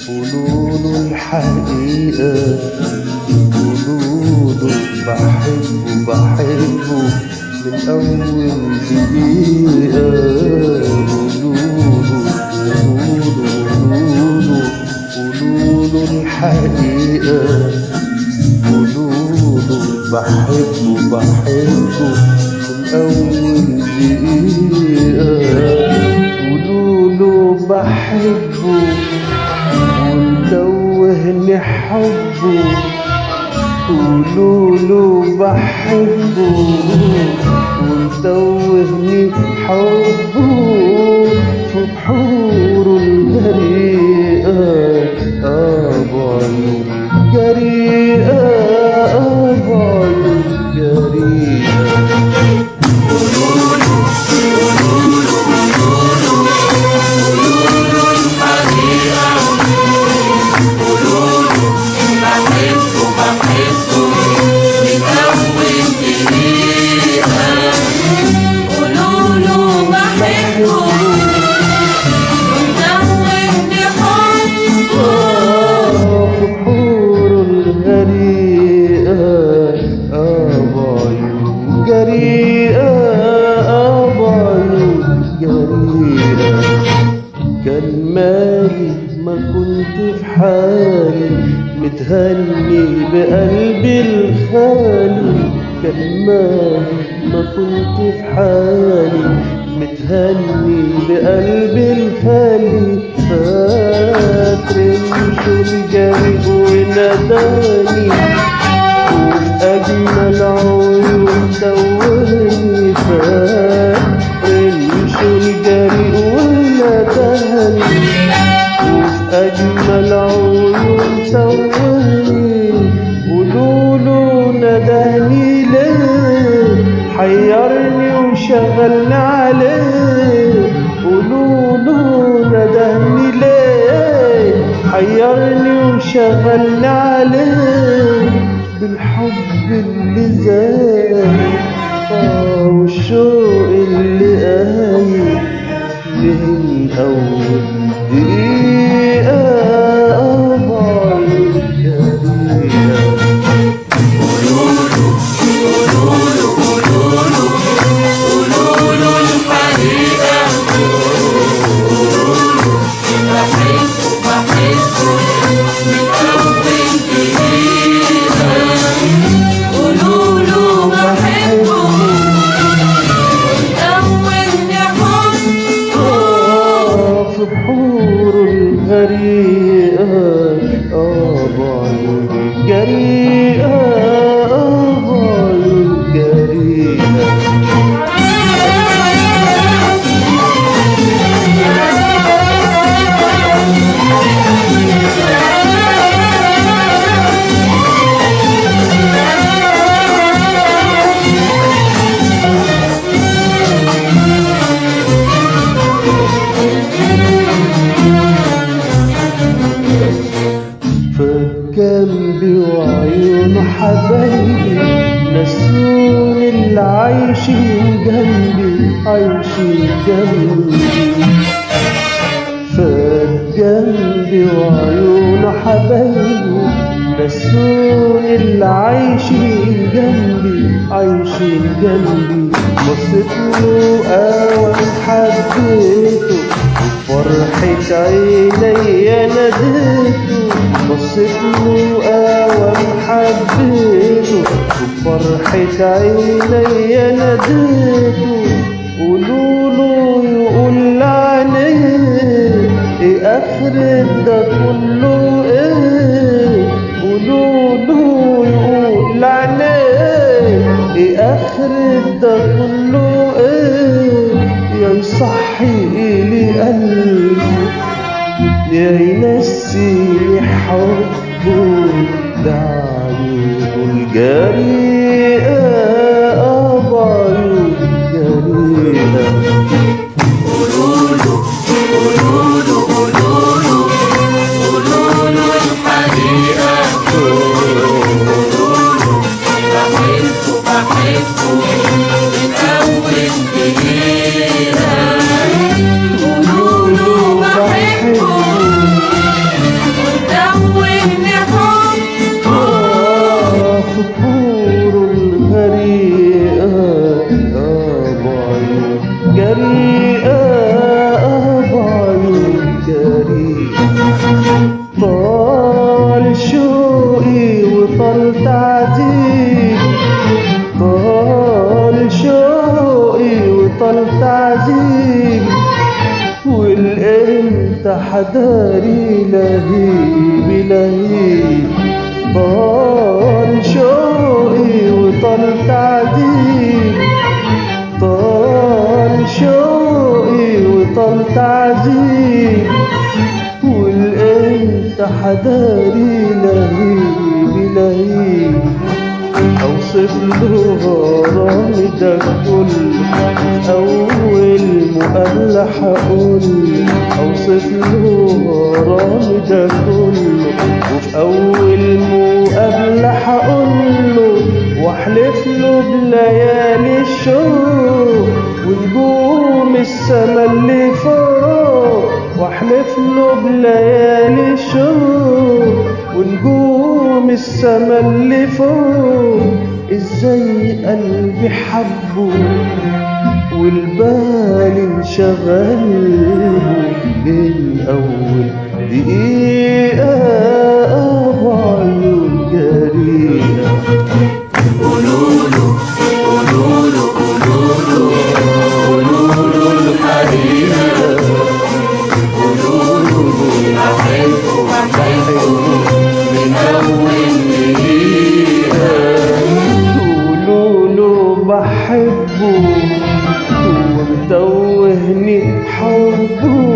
قولوله الحقيقة، قولوله بحبه بحبه من أول دقيقة. قولوله الحقيقة، قولوله بحبه بحبه من أول دقيقة. قولوله بحبه ومتوهني حبه، قولوله بحبه ومتوهني حبه في بحوره الجريئة. بعيون جريئة، بعيون جريئة. كان مالي ما كنت في حالي متهني بقلبي الخالي. كان مالي ما كنت في حالي متهني بقلبي الخالي. فاكر شو الجري وناداني وفي أجمل عيون توهني. فاكر شو الجري وناداني وفي أجمل عيون توهني. قولوله ندهني ليه، حيرني وشغلني عليه. قولوله ندهني ليه، حيرني وشغلني عليه. بالحب اللي زاد والشوق اللي قايل من أول دقيقة. بعيون جريئة. قولوله الحقيقة، بحبه بحبه من أول دقيقة. قولوله بحبه ومتوهني حبه في بحوره الغريقة. بعيون جريئة، بعيون جريئة. جنبي وعيون حبايبي نسوني اللي عايشين جنبي، عايشين جنبي. فات جنبي وعيون حبايبي نسوني اللي عايشين جنبي، عايشين جنبي. بصيت له أول حبيته وفرحة عيني ناديته. بصيت له أول حبيته وفرحة عيني ناديته. ده كله ايه؟ قولوله يقول عينيه ايه اخرة ده كله ايه؟ يا يصحي لي قلبي يا ينسي حبه ده عيونه الجريئة بعيونه الجريئة قولوله قولوله قولوله قولوله الحقيقة قولوله بحبه بحبه من أول دقيقة قولوله بحبه ودوّني حبه فطور الغريقة بعيون جريئة بعيون جريئة طال شوقي وطال تعذيب طال شوقي وطال تعذيب والامتى حداري لهيب لهيب طال شوقي وطال تعذيب طال شوقي وطال تعذيب والامتى حداري لهيب لهيب اوصف له غرامي ده كله اول مقابلة هقول اوصف له غرامي ده كله وفي اول مقابلة هقوله واحلف له بليالي الشوق ونجوم السما اللي فوق واحلف له بليالي الشوق ونجوم السما اللي فوق ازاي قلبي حبه والبال انشغل من اول دقيقة بعيون جريئة قولوله قولوله قولوله قولوله الحقيقة قولوله بحبه بحبه من أول دقيقة قولوله بحبه ومتوهني حبه